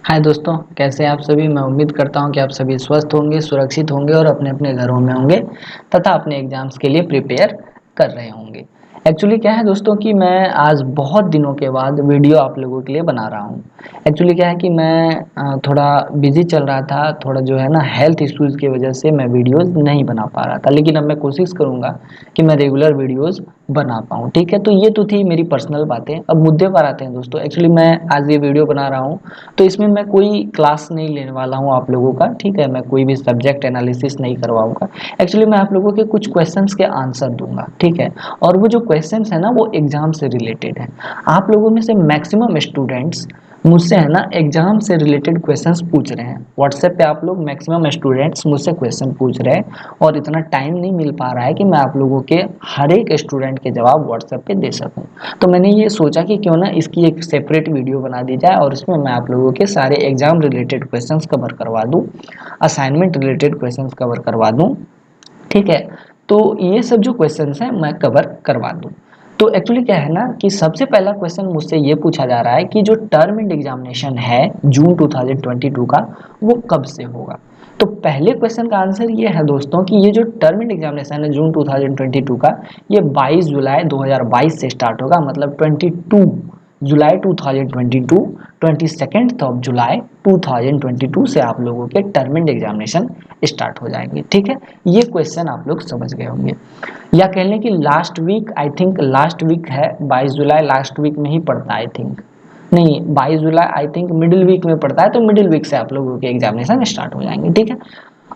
हाय दोस्तों, कैसे हैं आप सभी। मैं उम्मीद करता हूं कि आप सभी स्वस्थ होंगे, सुरक्षित होंगे और अपने अपने घरों में होंगे तथा अपने एग्जाम्स के लिए प्रिपेयर कर रहे होंगे। एक्चुअली क्या है दोस्तों कि मैं आज बहुत दिनों के बाद वीडियो आप लोगों के लिए बना रहा हूं। एक्चुअली क्या है कि मैं थोड़ा बिजी चल रहा था, थोड़ा जो है ना हेल्थ इश्यूज़ की वजह से मैं वीडियोस नहीं बना पा रहा था, लेकिन अब मैं कोशिश करूंगा कि मैं रेगुलर वीडियोस बना पाऊँ। ठीक है, तो ये तो थी मेरी पर्सनल बातें। अब मुद्दे पर आते हैं दोस्तों। एक्चुअली मैं आज ये वीडियो बना रहा हूँ तो इसमें मैं कोई क्लास नहीं लेने वाला हूँ आप लोगों का। ठीक है, मैं कोई भी सब्जेक्ट एनालिसिस नहीं करवाऊंगा। एक्चुअली मैं आप लोगों के कुछ क्वेश्चंस के आंसर दूंगा। ठीक है, और वो जो क्वेश्चंस है ना वो एग्जाम से रिलेटेड है। आप लोगों में से मैक्सिमम स्टूडेंट्स मुझसे है ना एग्जाम से रिलेटेड क्वेश्चंस पूछ रहे हैं। व्हाट्सएप पे आप लोग मैक्सिमम स्टूडेंट्स मुझसे क्वेश्चन पूछ रहे हैं और इतना टाइम नहीं मिल पा रहा है कि मैं आप लोगों के हर एक स्टूडेंट के जवाब व्हाट्सएप पे दे सकूं। तो मैंने ये सोचा कि क्यों ना इसकी एक सेपरेट वीडियो बना दी जाए और इसमें मैं आप लोगों के सारे एग्जाम रिलेटेड क्वेश्चंस कवर करवा दूं, असाइनमेंट रिलेटेड क्वेश्चंस कवर करवा दूं। ठीक है, तो ये सब जो क्वेश्चंस हैं मैं कवर करवा दूं। तो एक्चुअली क्या है ना कि सबसे पहला क्वेश्चन मुझसे ये पूछा जा रहा है कि जो टर्म एंड एग्जामिनेशन है जून 2022 का, वो कब से होगा। तो पहले क्वेश्चन का आंसर ये है दोस्तों कि ये जो टर्म एंड एग्जामिनेशन है जून 2022 का, ये 22 जुलाई 2022 से स्टार्ट होगा। मतलब 22 जुलाई 2022, 22 ऑफ जुलाई 2022 से आप लोगों के टर्म एंड एग्जामिनेशन स्टार्ट हो जाएंगे। ठीक है, ये क्वेश्चन आप लोग समझ गए होंगे। या कह लें कि last week, I think last week है 22 जुलाई, लास्ट वीक में ही पड़ता है आई थिंक। नहीं, 22 जुलाई आई थिंक मिडिल वीक में पड़ता है, तो मिडिल वीक से आप लोगों के एग्जामिनेशन स्टार्ट हो जाएंगे। ठीक है,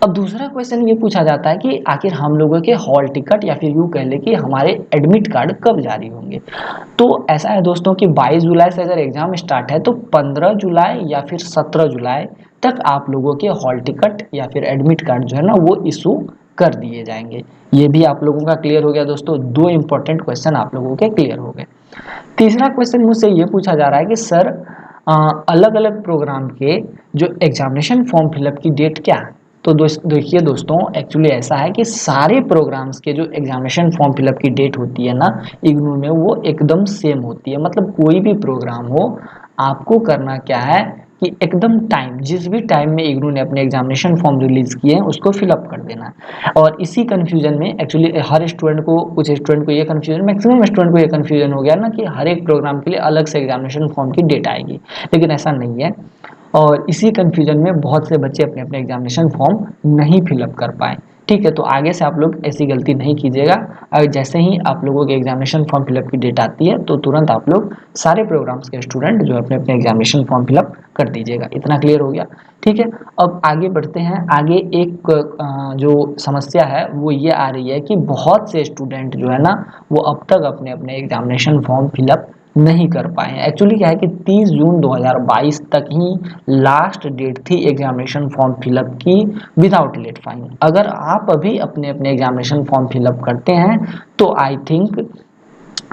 अब दूसरा क्वेश्चन ये पूछा जाता है कि आखिर हम लोगों के हॉल टिकट या फिर यूँ कह लें कि हमारे एडमिट कार्ड कब जारी होंगे। तो ऐसा है दोस्तों कि 22 जुलाई से अगर एग्जाम स्टार्ट है तो 15 जुलाई या फिर 17 जुलाई तक आप लोगों के हॉल टिकट या फिर एडमिट कार्ड जो है ना वो इशू कर दिए जाएंगे। ये भी आप लोगों का क्लियर हो गया दोस्तों। दो इंपॉर्टेंट क्वेश्चन आप लोगों के क्लियर हो गए। तीसरा क्वेश्चन मुझसे ये पूछा जा रहा है कि सर अलग अलग प्रोग्राम के जो एग्जामिनेशन फॉर्म फिलअप की डेट क्या है। तो देखिए दोस्तों, एक्चुअली ऐसा है कि सारे प्रोग्राम्स के जो एग्जामिनेशन फॉर्म फिलअप की डेट होती है ना इग्नू में, वो एकदम सेम होती है। मतलब कोई भी प्रोग्राम हो, आपको करना क्या है कि एकदम टाइम, जिस भी टाइम में इग्नू ने अपने एग्जामिनेशन फॉर्म रिलीज किए हैं उसको फिलअप कर देना है। और इसी कन्फ्यूजन में एक्चुअली हर स्टूडेंट को, कुछ स्टूडेंट को ये कन्फ्यूजन, मैक्सिमम स्टूडेंट को ये कन्फ्यूजन हो गया ना कि हर एक प्रोग्राम के लिए अलग से एग्जामिनेशन फॉर्म की डेट आएगी, लेकिन ऐसा नहीं है। और इसी कन्फ्यूजन में बहुत से बच्चे अपने अपने एग्जामिनेशन फॉर्म नहीं फिलअप कर पाए। ठीक है, तो आगे से आप लोग ऐसी गलती नहीं कीजिएगा। और जैसे ही आप लोगों के एग्जामिनेशन फॉर्म फिलअप की डेट आती है तो तुरंत आप लोग सारे प्रोग्राम्स के स्टूडेंट जो अपने अपने एग्जामिनेशन फॉर्म फिलअप कर दीजिएगा। इतना क्लियर हो गया। ठीक है, अब आगे बढ़ते हैं। आगे एक जो समस्या है वो ये आ रही है कि बहुत से स्टूडेंट जो है ना वो अब तक अपने अपने एग्जामिनेशन फॉर्म फिलअप नहीं कर पाए हैं। एक्चुअली क्या है कि 30 जून 2022 तक ही लास्ट डेट थी एग्जामिनेशन फॉर्म फिलअप की विदाउट लेट फाइन। अगर आप अभी अपने अपने एग्जामिनेशन फॉर्म फिलअप करते हैं तो आई थिंक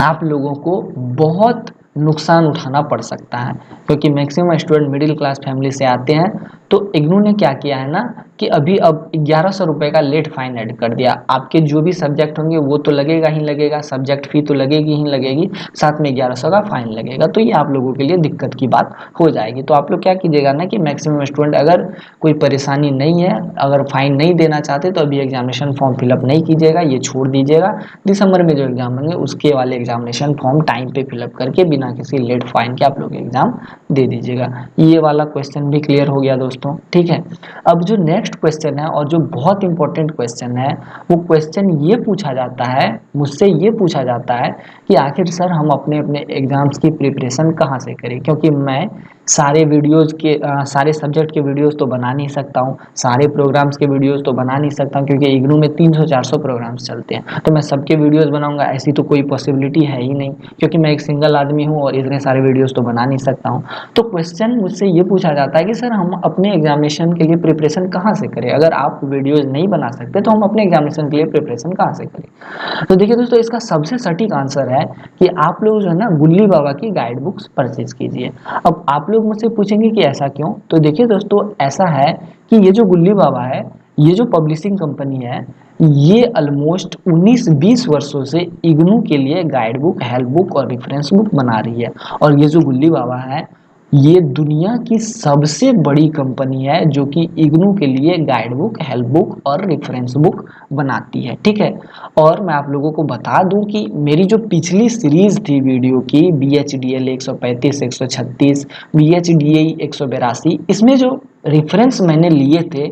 आप लोगों को बहुत नुकसान उठाना पड़ सकता है, क्योंकि maximum student middle class family से आते हैं। तो इग्नू ने क्या किया है ना कि अभी अब 1100 रुपये का लेट फाइन ऐड कर दिया। आपके जो भी सब्जेक्ट होंगे वो तो लगेगा ही लगेगा, सब्जेक्ट फी तो लगेगी ही लगेगी, साथ में 1100 का फाइन लगेगा। तो ये आप लोगों के लिए दिक्कत की बात हो जाएगी। तो आप लोग क्या कीजिएगा ना कि मैक्सिमम स्टूडेंट, अगर कोई परेशानी नहीं है, अगर फाइन नहीं देना चाहते तो अभी एग्जामिनेशन फॉर्म फिलअप नहीं कीजिएगा, ये छोड़ दीजिएगा। दिसंबर में जो एग्जाम होंगे उसके वाले एग्जामिनेशन फॉर्म टाइम पे फिलअप करके बिना किसी लेट फाइन के आप लोग एग्जाम दे दीजिएगा। ये वाला क्वेश्चन भी क्लियर हो गया दोस्तों। ठीक है, अब जो नेक्स्ट क्वेश्चन है और जो बहुत इंपॉर्टेंट क्वेश्चन है, वो क्वेश्चन ये पूछा जाता है, मुझसे ये पूछा जाता है कि आखिर सर हम अपने अपने एग्जाम्स की प्रिपरेशन कहाँ से करें। क्योंकि मैं सारे वीडियोज़ के सारे सब्जेक्ट के वीडियोज़ तो बना नहीं सकता हूँ, सारे प्रोग्राम्स के वीडियोज़ तो बना नहीं सकता हूँ, क्योंकि इग्नू में 300-400 प्रोग्राम्स चलते हैं। तो मैं सबके वीडियोज़ बनाऊंगा ऐसी तो कोई पॉसिबिलिटी है ही नहीं, क्योंकि मैं एक सिंगल आदमी हूँ और इतने सारे वीडियोज़ तो बना नहीं सकता हूँ। तो क्वेश्चन मुझसे ये पूछा जाता है कि सर हम अपने एग्जामिनेशन के लिए प्रिपरेशन कहाँ से करें। अगर आप वीडियोज़ नहीं बना सकते तो हम अपने एग्जामिनेशन के लिए प्रिपरेशन कहाँ से करें। तो देखिए दोस्तों, इसका सबसे सटीक आंसर है कि आप लोग जो है ना गुल्ली बाबा की गाइड बुक्स परचेज कीजिए। अब आप लोग मुझसे पूछेंगे कि ऐसा क्यों। तो देखिए दोस्तों, ऐसा है कि ये जो गुल्ली बाबा है, ये जो पब्लिशिंग कंपनी है, ये ऑलमोस्ट 19-20 वर्षों से इग्नू के लिए गाइड बुक, हेल्प बुक और रेफरेंस बुक बना रही है। और ये जो गुल्ली बाबा है ये दुनिया की सबसे बड़ी कंपनी है जो कि इग्नू के लिए गाइड बुक, हेल्प बुक और रेफरेंस बुक बनाती है, ठीक है। और मैं आप लोगों को बता दूं कि मेरी जो पिछली सीरीज थी वीडियो की, B H D L 135, 136, B H D A 182, इसमें जो रेफरेंस मैंने लिए थे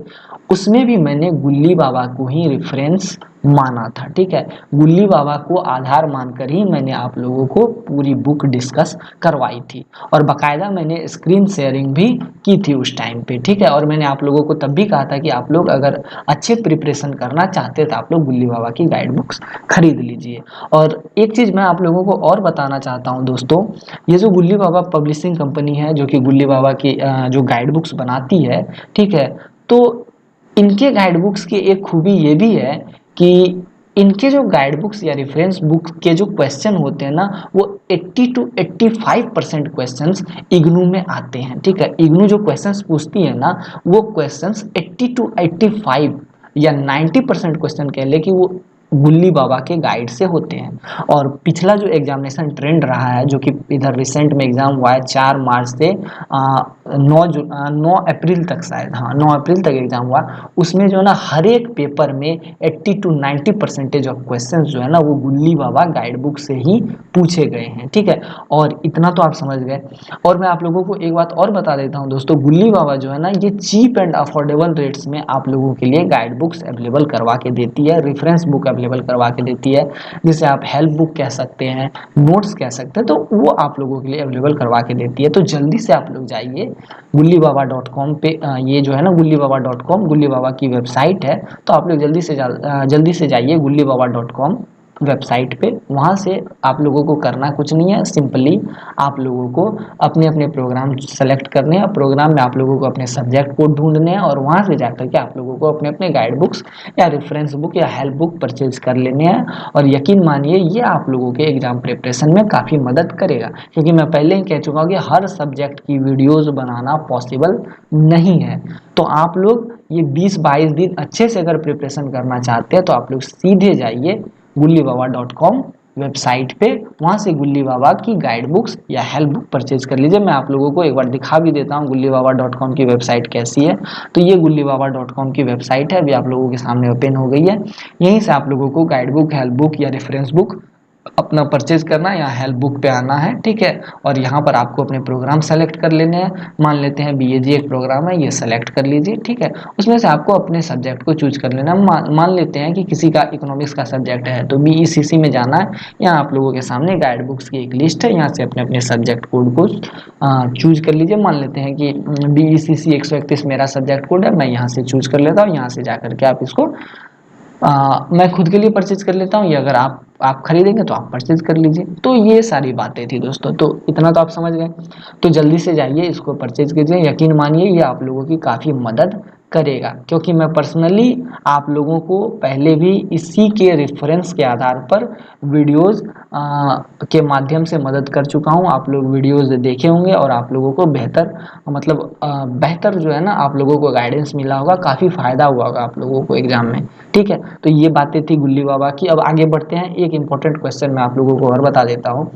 उसमें भी मैंने गुल्ली बाबा को ही रेफरेंस माना था, ठीक है। गुल्ली बाबा को आधार मानकर ही मैंने आप लोगों को पूरी बुक डिस्कस करवाई थी, और बाकायदा मैंने स्क्रीन शेयरिंग भी की थी उस टाइम पे, ठीक है। और मैंने आप लोगों को तब भी कहा था कि आप लोग अगर अच्छे प्रिपरेशन करना चाहते तो आप लोग गुल्ली बाबा की गाइड बुक्स खरीद लीजिए। और एक चीज़ मैं आप लोगों को और बताना चाहता हूँ दोस्तों, ये जो गुल्ली बाबा पब्लिशिंग कंपनी है जो कि गुल्ली बाबा की जो गाइड बुक्स बनाती है, ठीक है, तो इनके गाइड बुक्स की एक खूबी ये भी है कि इनके जो गाइड बुक्स या रेफरेंस बुक्स के जो क्वेश्चन होते हैं ना, वो 80 to 85% क्वेश्चंस इग्नू में आते हैं, ठीक है। इग्नू जो क्वेश्चंस पूछती है ना, वो क्वेश्चंस 80 to 85 या 90% क्वेश्चन कह ले कि वो गुल्ली बाबा के गाइड से होते हैं। और पिछला जो एग्जामिनेशन ट्रेंड रहा है, जो कि इधर रिसेंट में एग्जाम हुआ है 4 मार्च से 9 अप्रैल तक, शायद हाँ 9 अप्रैल तक एग्जाम हुआ, उसमें जो है ना हर एक पेपर में 80 to 90% ऑफ क्वेश्चंस जो है ना वो गुल्ली बाबा गाइड बुक से ही पूछे गए हैं, ठीक है। और इतना तो आप समझ गए। और मैं आप लोगों को एक बात और बता देता हूँ दोस्तों, गुल्ली बाबा जो है ना ये चीप एंड अफोर्डेबल रेट्स में आप लोगों के लिए गाइड बुक्स अवेलेबल करवा के देती है, रेफरेंस बुक अवेलेबल करवा के देती है, जिसे आप हेल्प बुक कह सकते हैं, नोट्स कह सकते हैं, तो वो आप लोगों के लिए अवेलेबल करवा के देती है। तो जल्दी से आप लोग जाइए गुल्लीबाबा.com पे, ये जो है ना गुल्लीबाबा.com गुल्ली बाबा की वेबसाइट है, तो आप लोग जल्दी से जाइए गुल्लीबाबा.com वेबसाइट पे। वहाँ से आप लोगों को करना कुछ नहीं है, सिंपली आप लोगों को अपने अपने प्रोग्राम सेलेक्ट करने हैं, प्रोग्राम में आप लोगों को अपने सब्जेक्ट कोड ढूंढने हैं, और वहाँ से जाकर के आप लोगों को अपने अपने गाइड बुक्स या रेफरेंस बुक या हेल्प बुक परचेज कर लेने हैं। और यकीन मानिए ये आप लोगों के एग्जाम प्रिपरेशन में काफ़ी मदद करेगा, क्योंकि मैं पहले ही कह चुका हूँ कि हर सब्जेक्ट की वीडियोस बनाना पॉसिबल नहीं है। तो आप लोग ये 20-22 दिन अच्छे से अगर प्रिपरेशन करना चाहते हैं तो आप लोग सीधे जाइए gullibawa.com वेबसाइट पे, वहाँ से गुल्ली बाबा की गाइड बुक्स या हेल्प बुक परचेज कर लीजिए। मैं आप लोगों को एक बार दिखा भी देता हूँ gullibawa.com की वेबसाइट कैसी है। तो ये gullibawa.com की वेबसाइट है, अभी आप लोगों के सामने ओपन हो गई है। यहीं से आप लोगों को गाइड बुक, हेल्प बुक या रेफरेंस बुक अपना परचेज करना है, यहाँ हेल्प बुक पे आना है, ठीक है। और यहाँ पर आपको अपने प्रोग्राम सेलेक्ट कर लेने हैं। मान लेते हैं बीएजी एक प्रोग्राम है, ये सेलेक्ट कर लीजिए, ठीक है। उसमें से आपको अपने सब्जेक्ट को चूज कर लेना है। मान लेते हैं कि किसी का इकोनॉमिक्स का सब्जेक्ट है तो बीईसीसी में जाना है। यहाँ आप लोगों के सामने गाइड बुक्स की एक लिस्ट है, यहाँ से अपने अपने सब्जेक्ट कोड को चूज कर लीजिए। मान लेते हैं कि बीईसीसी 131 मेरा सब्जेक्ट कोड है, मैं यहाँ से चूज कर लेता हूँ। यहाँ से जाकर के आप इसको मैं खुद के लिए परचेज कर लेता हूँ, या अगर आप खरीदेंगे तो आप परचेज कर लीजिए। तो ये सारी बातें थी दोस्तों, तो इतना तो आप समझ गए। तो जल्दी से जाइए इसको परचेज कीजिए, यकीन मानिए ये आप लोगों की काफ़ी मदद करेगा, क्योंकि मैं पर्सनली आप लोगों को पहले भी इसी के रेफरेंस के आधार पर वीडियोस के माध्यम से मदद कर चुका हूँ। आप लोग वीडियोस देखे होंगे और आप लोगों को बेहतर मतलब बेहतर जो है ना आप लोगों को गाइडेंस मिला होगा, काफ़ी फ़ायदा हुआ होगा आप लोगों को एग्जाम में, ठीक है। तो ये बातें थी गुल्ली बाबा की। अब आगे बढ़ते हैं, एक इंपॉर्टेंट क्वेश्चन मैं आप लोगों को और बता देता हूँ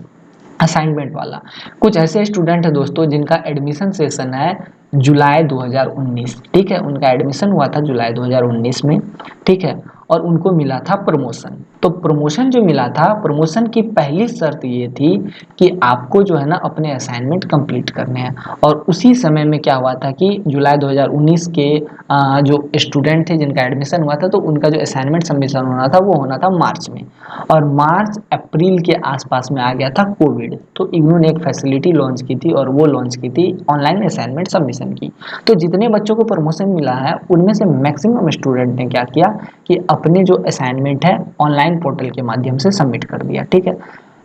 असाइनमेंट वाला। कुछ ऐसे स्टूडेंट हैं दोस्तों जिनका एडमिशन सेशन है जुलाई 2019, ठीक है। उनका एडमिशन हुआ था जुलाई 2019 में, ठीक है। और उनको मिला था प्रमोशन। तो प्रमोशन जो मिला था, प्रमोशन की पहली शर्त ये थी कि आपको जो है ना अपने असाइनमेंट कंप्लीट करने हैं। और उसी समय में क्या हुआ था कि जुलाई 2019 के जो स्टूडेंट थे जिनका एडमिशन हुआ था, तो उनका जो असाइनमेंट सबमिशन होना था वो होना था मार्च में, और मार्च अप्रैल के आसपास में आ गया था कोविड। तो इग्नू ने एक फैसिलिटी लॉन्च की थी, और वो लॉन्च की थी ऑनलाइन असाइनमेंट सबमिशन की। तो जितने बच्चों को प्रमोशन मिला है उनमें से मैक्सिमम स्टूडेंट ने क्या किया कि अपने जो असाइनमेंट है ऑनलाइन पोर्टल के माध्यम से सबमिट कर दिया, ठीक है।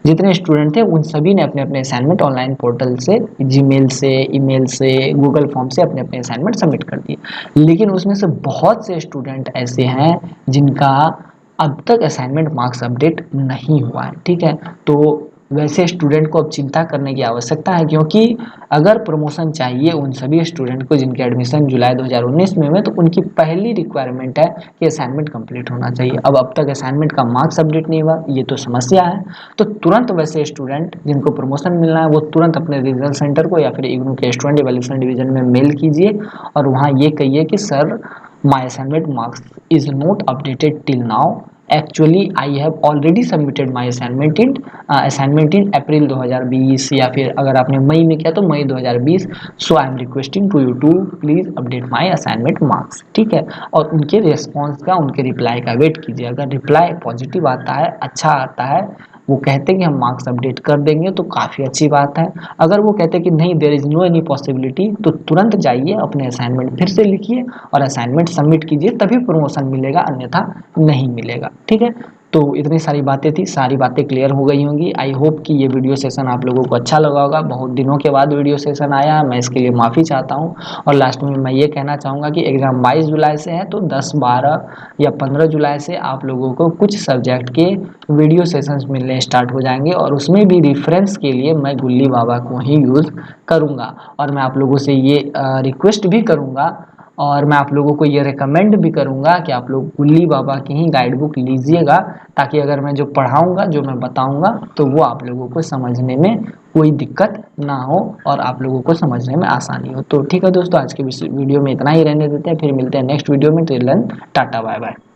जितने स्टूडेंट थे उन सभी ने अपने अपने असाइनमेंट ऑनलाइन पोर्टल से, जीमेल से, ईमेल से, गूगल फॉर्म से अपने अपने असाइनमेंट सबमिट कर दिए। लेकिन उसमें से बहुत से स्टूडेंट ऐसे हैं जिनका अब तक असाइनमेंट मार्क्स अपडेट नहीं हुआ है, ठीक है। तो वैसे स्टूडेंट को अब चिंता करने की आवश्यकता है, क्योंकि अगर प्रमोशन चाहिए उन सभी स्टूडेंट को जिनके एडमिशन जुलाई 2019 में हुए, तो उनकी पहली रिक्वायरमेंट है कि असाइनमेंट कंप्लीट होना चाहिए। अब तक असाइनमेंट का मार्क्स अपडेट नहीं हुआ, ये तो समस्या है। तो तुरंत वैसे स्टूडेंट जिनको प्रमोशन मिलना है वो तुरंत अपने रीजनल सेंटर को या फिर इग्नू के स्टूडेंट इवैल्यूएशन डिवीजन में मेल कीजिए और वहाँ ये कहिए कि sir, my assignment marks is not updated till now. Actually I have already submitted my assignment in April 2020, या फिर अगर आपने मई में किया तो मई 2020। So I am requesting to you to please update my assignment marks. ठीक है, और उनके रिस्पॉन्स का, उनके रिप्लाई का वेट कीजिए। अगर रिप्लाई पॉजिटिव आता है, अच्छा आता है, वो कहते हैं कि हम मार्क्स अपडेट कर देंगे, तो काफ़ी अच्छी बात है। अगर वो कहते हैं कि नहीं, there is no any possibility, तो तुरंत जाइए अपने असाइनमेंट फिर से लिखिए और असाइनमेंट सबमिट कीजिए, तभी प्रमोशन मिलेगा, अन्यथा नहीं मिलेगा। ठीक है, तो इतनी सारी बातें थी, सारी बातें क्लियर हो गई होंगी। आई होप कि ये वीडियो सेशन आप लोगों को अच्छा लगा होगा। बहुत दिनों के बाद वीडियो सेशन आया है, मैं इसके लिए माफ़ी चाहता हूँ। और लास्ट में मैं ये कहना चाहूँगा कि एग्ज़ाम 22 जुलाई से है, तो 10, 12 या 15 जुलाई से आप लोगों को कुछ सब्जेक्ट के वीडियो सेशंस मिलने स्टार्ट हो जाएंगे, और उसमें भी रेफरेंस के लिए मैं गुल्ली बाबा को ही यूज़ करूँगा। और मैं आप लोगों से ये रिक्वेस्ट भी करूँगा, और मैं आप लोगों को ये रिकमेंड भी करूँगा कि आप लोग गुल्ली बाबा की ही गाइड बुक लीजिएगा, ताकि अगर मैं जो पढ़ाऊँगा, जो मैं बताऊँगा, तो वो आप लोगों को समझने में कोई दिक्कत ना हो और आप लोगों को समझने में आसानी हो। तो ठीक है दोस्तों, आज के वीडियो में इतना ही रहने देते हैं, फिर मिलते हैं नेक्स्ट वीडियो में। Till then tata bye bye.